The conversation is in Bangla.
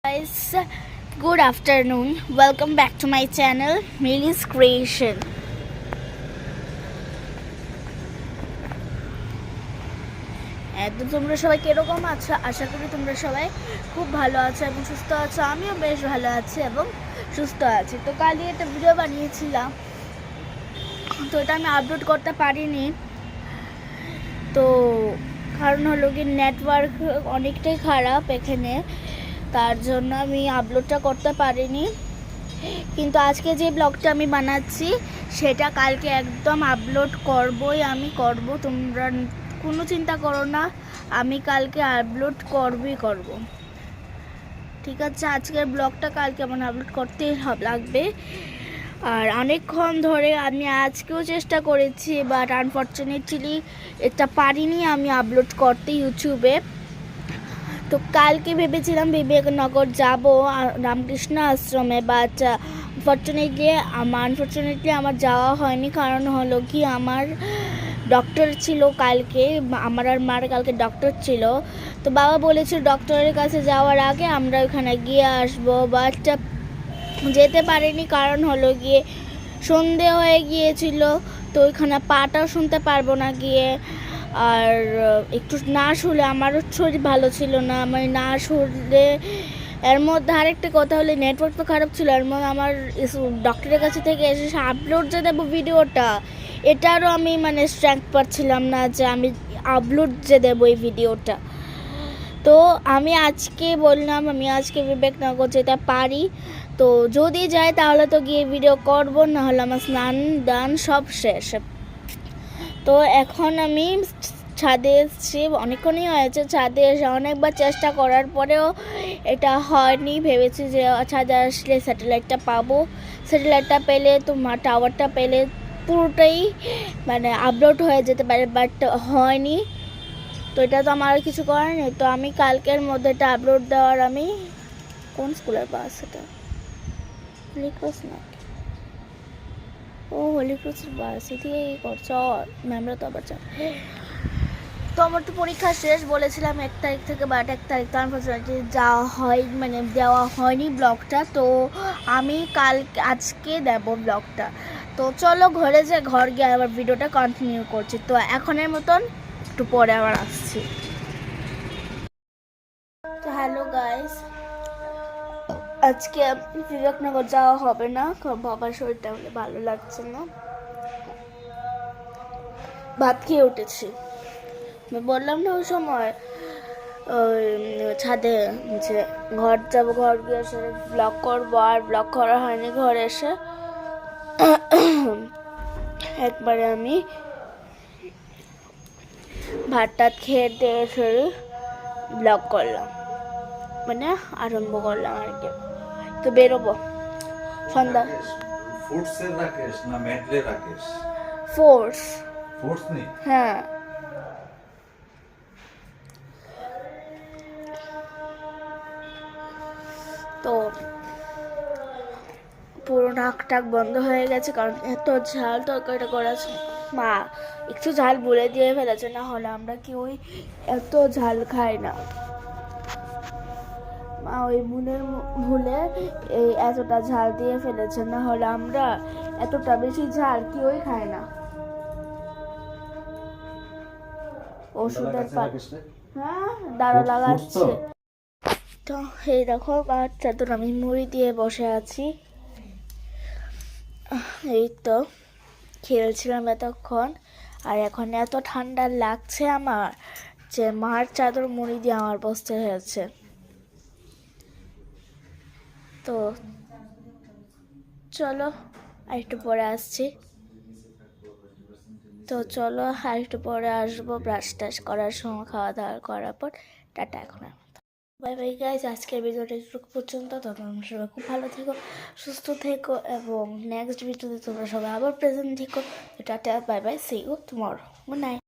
Guys, good afternoon. Welcome back to my channel, Millie's Creation. তো তোমরা সবাই কিরকম আছো? আশা করি তোমরা সবাই খুব ভালো আছো এবং সুস্থ আছো। আমিও বেশ ভালো আছি এবং সুস্থ আছি। তো কালই একটা ভিডিও বানিয়েছিলাম, তো এটা আমি আপলোড করতে পারিনি। তো কারণ হলো কি নেটওয়ার্ক অনেকটাই খারাপ এখানে, তার জন্য আমি আপলোডটা করতে পারিনি। কিন্তু আজকে যে ব্লগটা আমি বানাচ্ছি সেটা কালকে একদম আপলোড আমি করব। তোমরা কোনো চিন্তা করো না, আমি কালকে আপলোড করব। ঠিক আছে, আজকের ব্লগটা কালকে আমার আপলোড করতেই লাগবে। আর অনেকক্ষণ ধরে আমি আজকেও চেষ্টা করেছি, বাট আনফর্চুনেটলি এটা পারিনি আমি আপলোড করতে ইউটিউবে। তো কালকে ভেবেছিলাম বিবেকনগর যাব রামকৃষ্ণ আশ্রমে, বাট আনফর্চুনেটলি আমার যাওয়া হয়নি। কারণ হলো কি আমার ডক্টর ছিল কালকে, আমার আর মার কালকে ডক্টর ছিল। তো বাবা বলেছিল ডক্টরের কাছে যাওয়ার আগে আমরা ওখানে গিয়ে আসবো, বাট যেতে পারিনি। কারণ হলো গিয়ে সন্ধে হয়ে গিয়েছিল, তো ওইখানে পাটাও শুনতে পারবো না গিয়ে। আর একটু না শুলে আমারও শরীর ভালো ছিল না, আমি না শুলে। এর মধ্যে আরেকটা কথা হলে নেটওয়ার্ক তো খারাপ ছিল, এর মধ্যে আমার ডক্টরের কাছে থেকে এসে আপলোড যে দেবো ভিডিওটা, এটারও আমি স্ট্রেংথ পাচ্ছিলাম না যে আমি আপলোড যে দেবো এই ভিডিওটা। তো আমি আজকে বললাম আমি আজকে বিবেকনগর যেতে পারি, তো যদি যাই তাহলে তো গিয়ে ভিডিও করব, নাহলে আমার স্নান দান সব শেষ। তো এখন আমি ছাদে এসেছি, অনেকক্ষণই হয়েছে। ছাদে এসে অনেকবার চেষ্টা করার পরেও এটা হয়নি। ভেবেছি যে ছাদে আসলে স্যাটেলাইটটা পাবো, স্যাটেলাইটটা পেলে তোমার টাওয়ারটা পেলে পুরোটাই আপলোড হয়ে যেতে পারে, বাট হয়নি। তো এটা তো আমার কিছু করার নেই। তো আমি কালকের মধ্যে এটা আপলোড দেওয়ার, আমি কোন স্কুলের বাস এটা লিখোস না, ও হোলি ক্রসের বাস এদিকে করছো ম্যামরা তো আবার চান। তো আমার তো পরীক্ষা শেষ বলেছিলাম 1 তারিখ থেকে, বাট 1 তারিখ তো আনফর্চুনেটলি যাওয়া হয় দেওয়া হয়নি ব্লগটা। তো আমি আজকে দেব ব্লগটা। তো চলো ঘরে যে ঘর গিয়ে আবার ভিডিওটা কন্টিনিউ করছি। তো এখনের মতন একটু পরে আবার আসছি। তো হ্যালো গাইস, আজকে বিবেকনগর যাওয়া হবে না, বাবার শরীরটা ভালো লাগছে না। ভাত খেয়ে উঠেছি, বললাম না ওই সময় ওই ছাদে যে ঘর যাব, ঘর গিয়ে এসে ব্লগ করবো, আর ব্লগ করা হয়নি। ঘরে এসে একবারে আমি ভাত টাত খেয়ে দিয়ে ফেরে ব্লগ করলাম, আরম্ভ করলাম আর কি। তো বেরোবো সন্ধ্যা। ফোর্স নেই, হ্যাঁ। তো পুরো নাক টাক বন্ধ হয়ে গেছে, কারণ এত ঝাল তরকারিটা করেছে। মা একটু ঝাল বলে দিয়ে ফেলেছে, না হলে আমরা কেউই এত ঝাল খাই না। মা ওই ভুলে এই এতটা ঝাল দিয়ে ফেলেছে, না হলে আমরা এতটা বেশি ঝাল কেউই খাই না। ওষুধের হ্যাঁ দাঁড়া লাগাচ্ছে। তো এই দেখো বাচ্চা তো আমি মুড়ি দিয়ে বসে আছি। এই তো খেলছিলাম এতক্ষণ, আর এখন এত ঠান্ডা লাগছে আমার যে মার চাদর মুড়ি দিয়ে আমার বসতে হয়েছে। তো চলো আর একটু পরে আসছি। তো চলো আর একটু পরে আসবো, ব্রাশ টাশ করার সময়, খাওয়া দাওয়া করার পর। টাটা এখন। বাই বাই গাইজ, আজকের ভিডিওটা একটু পর্যন্ত। তোমরা সবাই খুব ভালো থেকো, সুস্থ থেকো, এবং নেক্সট ভিডিওতে তোমরা সবাই আবার প্রেজেন্ট থেকো। Tata bye bye, see you tomorrow, good night.